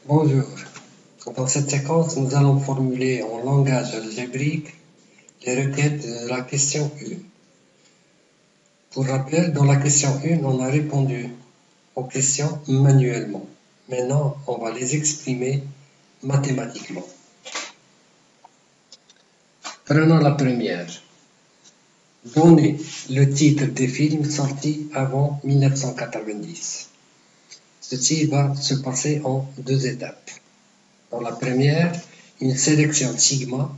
Bonjour. Dans cette séquence, nous allons formuler en langage algébrique les requêtes de la question 1. Pour rappel, dans la question 1, on a répondu aux questions manuellement. Maintenant, on va les exprimer mathématiquement. Prenons la première. Donnez le titre des films sortis avant 1990. Ceci va se passer en deux étapes. Dans la première, une sélection sigma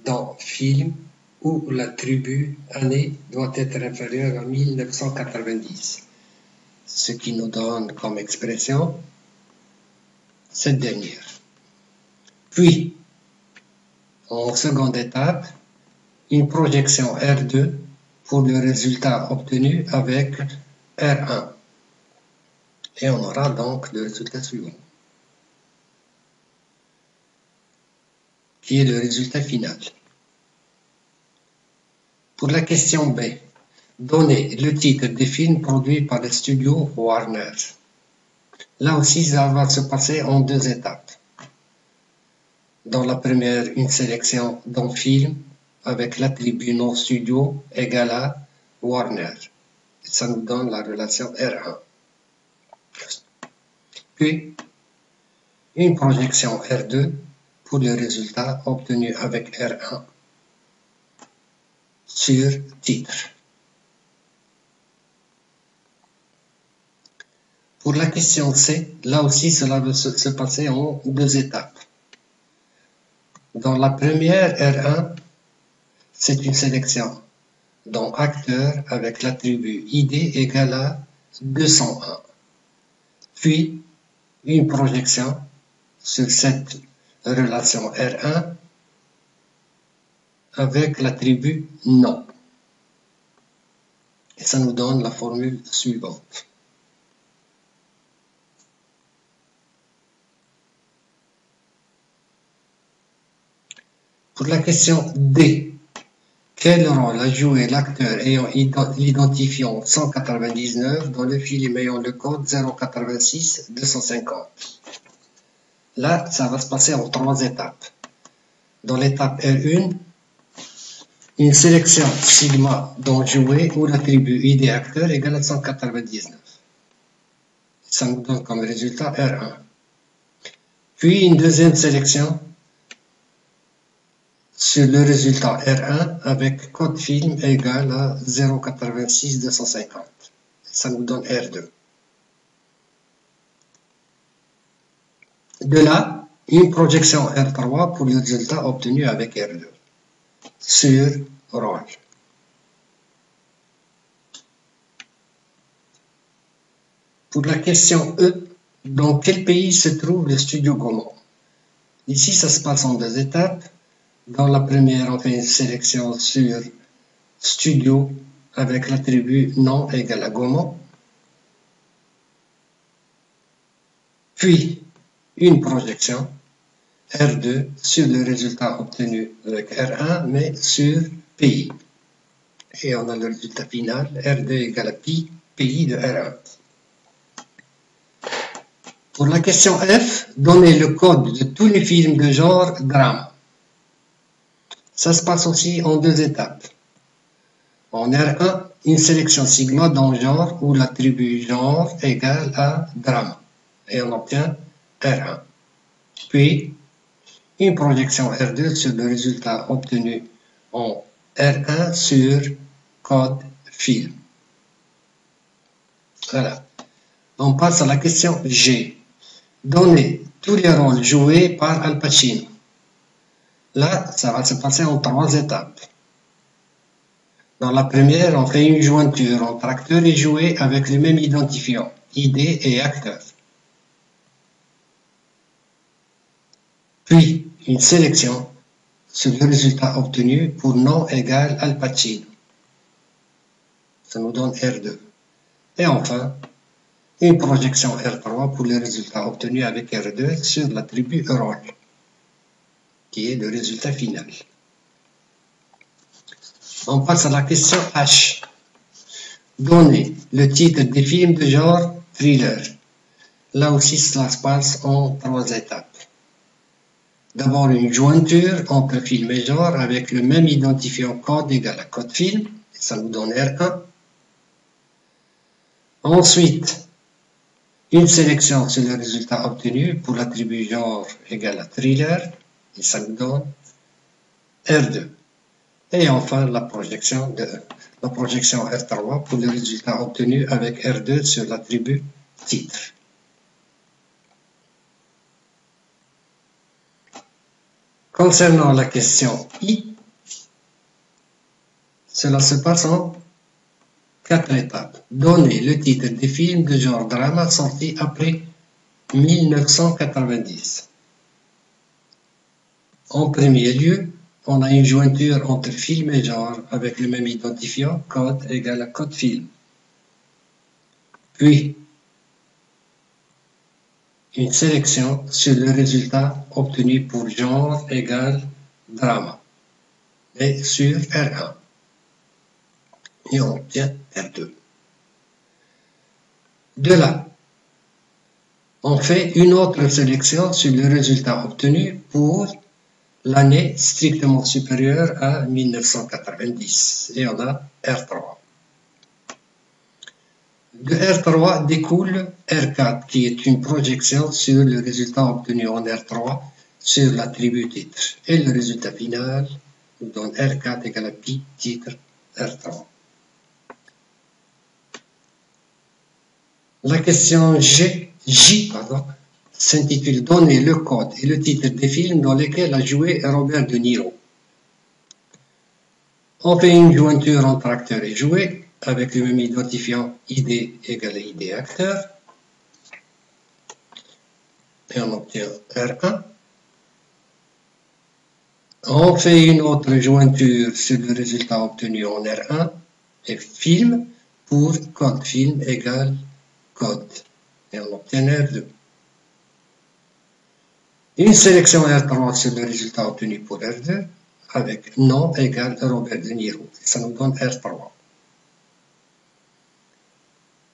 dans film où l'attribut année doit être inférieur à 1990, ce qui nous donne comme expression cette dernière. Puis, en seconde étape, une projection R2 pour le résultat obtenu avec R1. Et on aura donc le résultat suivant, qui est le résultat final. Pour la question B, donnez le titre des films produits par le studio Warner. Là aussi, ça va se passer en deux étapes. Dans la première, une sélection d'un film avec l'attribut non studio égal à Warner. Ça nous donne la relation R1. Puis, une projection R2 pour le résultat obtenu avec R1 sur titre. Pour la question C, là aussi cela va se passer en deux étapes. Dans la première R1, c'est une sélection d'un acteur avec l'attribut ID égal à 201. Puis, une projection sur cette relation R1 avec l'attribut non. Et ça nous donne la formule suivante. Pour la question D, quel rôle a joué l'acteur ayant l'identifiant 199 dans le film ayant le code 086 250? Là, ça va se passer en trois étapes. Dans l'étape R1, une sélection sigma dont joué où l'attribut ID acteur égale à 199. Ça nous donne comme résultat R1. Puis une deuxième sélection sur le résultat R1 avec code film égal à 086 250. Ça nous donne R2. De là, une projection R3 pour le résultat obtenu avec R2 sur rôle. Pour la question E, dans quel pays se trouve le studio Gaumont? Ici, ça se passe en deux étapes. Dans la première, on fait une sélection sur studio avec l'attribut nom égal à Gaumont. Puis, une projection R2 sur le résultat obtenu avec R1, mais sur pays. Et on a le résultat final, R2 égale à pi, pays de R1. Pour la question F, donnez le code de tous les films de genre drame. Ça se passe aussi en deux étapes. En R1, une sélection sigma dans genre où l'attribut genre égale à drame. Et on obtient R1. Puis, une projection R2 sur le résultat obtenu en R1 sur code film. Voilà. On passe à la question G. Donnez tous les rôles joués par Al Pacino. Là, ça va se passer en trois étapes. Dans la première, on fait une jointure entre acteur et jouet avec le même identifiant, ID et acteur. Puis, une sélection sur le résultat obtenu pour nom égal Al Pacino. Ça nous donne R2. Et enfin, une projection R3 pour le résultat obtenu avec R2 sur l'attribut rôle, qui est le résultat final. On passe à la question H. Donnez le titre des films de genre thriller. Là aussi, cela se passe en 3 étapes. D'abord, une jointure entre film et genre avec le même identifiant code égal à code film. Et ça nous donne R1. Ensuite, une sélection sur le résultat obtenu pour l'attribut genre égal à thriller. Et ça nous donne R2. Et enfin, la projection R3 pour le résultat obtenu avec R2 sur l'attribut titre. Concernant la question I, cela se passe en 4 étapes. Donner le titre des films de genre drama sortis après 1990. En premier lieu, on a une jointure entre film et genre avec le même identifiant, code égal à code film. Puis, une sélection sur le résultat obtenu pour genre égal drama et sur R1. Et on obtient R2. De là, on fait une autre sélection sur le résultat obtenu pour l'année strictement supérieure à 1990 et on a R3. De R3 découle R4 qui est une projection sur le résultat obtenu en R3 sur l'attribut titre et le résultat final nous donne R4 égale à pi titre R3. La question J s'intitule Donner le code et le titre des films dans lesquels a joué Robert De Niro. On fait une jointure entre acteur et jouet avec le même identifiant ID égale à ID acteur. Et on obtient R1. On fait une autre jointure sur le résultat obtenu en R1 et film pour code film égale code. Et on obtient R2. Une sélection R3 sur le résultat obtenu pour R2 avec nom égale Robert De Niro. Ça nous donne R3.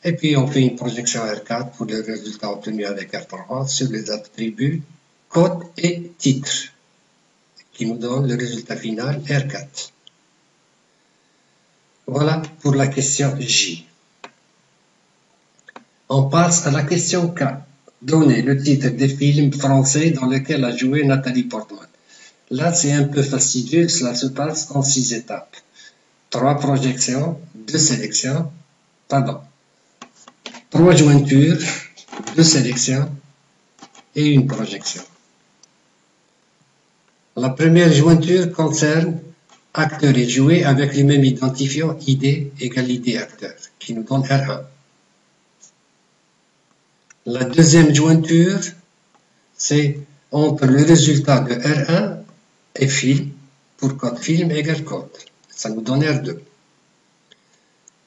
Et puis on fait une projection R4 pour le résultat obtenu avec R3 sur les attributs code et titre qui nous donne le résultat final R4. Voilà pour la question J. On passe à la question K. Donner le titre des films français dans lesquels a joué Nathalie Portman. Là, c'est un peu fastidieux, cela se passe en 6 étapes. 3 projections, 2 sélections, 3 jointures, 2 sélections et une projection. La première jointure concerne acteur et jouet avec le même identifiant ID égale ID acteur, qui nous donne R1. La deuxième jointure, c'est entre le résultat de R1 et film, pour code film égale code. Ça nous donne R2.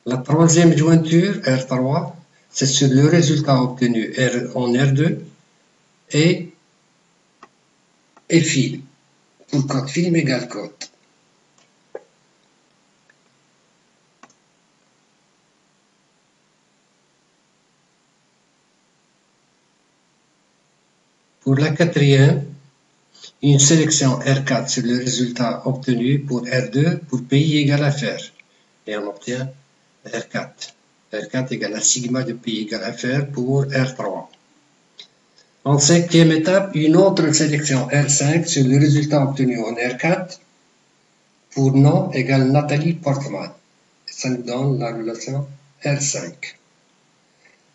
La troisième jointure, R3, c'est sur le résultat obtenu en R2 et film, pour code film égale code. Pour la quatrième, une sélection R4 sur le résultat obtenu pour R2 pour pays égal à faire. Et on obtient R4. R4 égale à sigma de pays égal à faire pour R3. En cinquième étape, une autre sélection R5 sur le résultat obtenu en R4 pour nom égale Nathalie Portman. Ça nous donne la relation R5.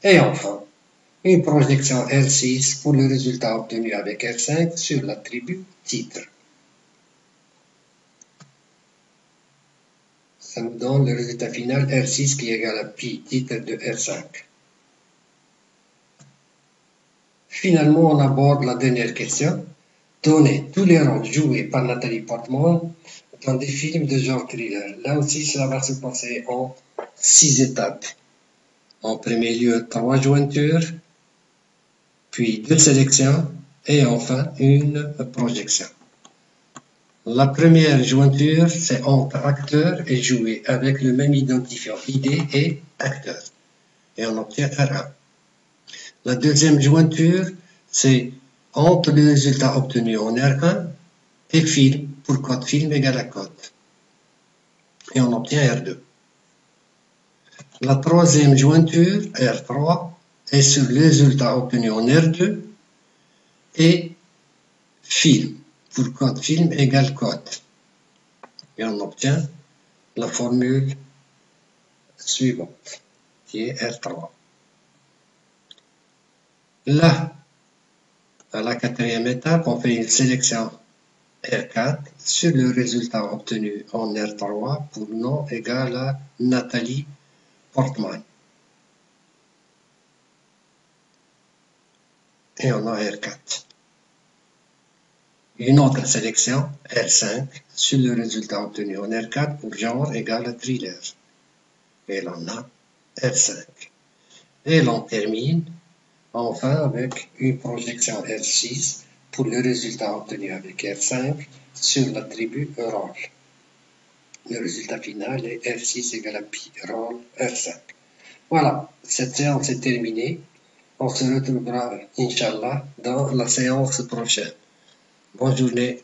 Et enfin, une projection R6 pour le résultat obtenu avec R5 sur l'attribut titre. Ça nous donne le résultat final R6 qui est égal à pi titre de R5. Finalement, on aborde la dernière question. Donner tous les rôles joués par Nathalie Portman dans des films de genre thriller. Là aussi, cela va se passer en 6 étapes. En premier lieu, 3 jointures, puis 2 sélections et enfin une projection. La première jointure, c'est entre acteur et jouet avec le même identifiant ID et acteur. Et on obtient R1. La deuxième jointure, c'est entre le résultat obtenu en R1 et film, pour code film égale à code. Et on obtient R2. La troisième jointure, R3, est sur le résultat obtenu en R2 et film, pour code film égale code. Et on obtient la formule suivante, qui est R3. Là, à la quatrième étape, on fait une sélection R4 sur le résultat obtenu en R3 pour nom égal à Nathalie Portman. Et on a R4. Une autre sélection R5 sur le résultat obtenu en R4 pour genre égal à thriller. Et l'on a R5. Et l'on termine enfin avec une projection R6 pour le résultat obtenu avec R5 sur l'attribut rôle. Le résultat final est R6 égale à pi rôle R5. Voilà, cette séance est terminée. On se retrouvera, Inch'Allah, dans la séance prochaine. Bonne journée.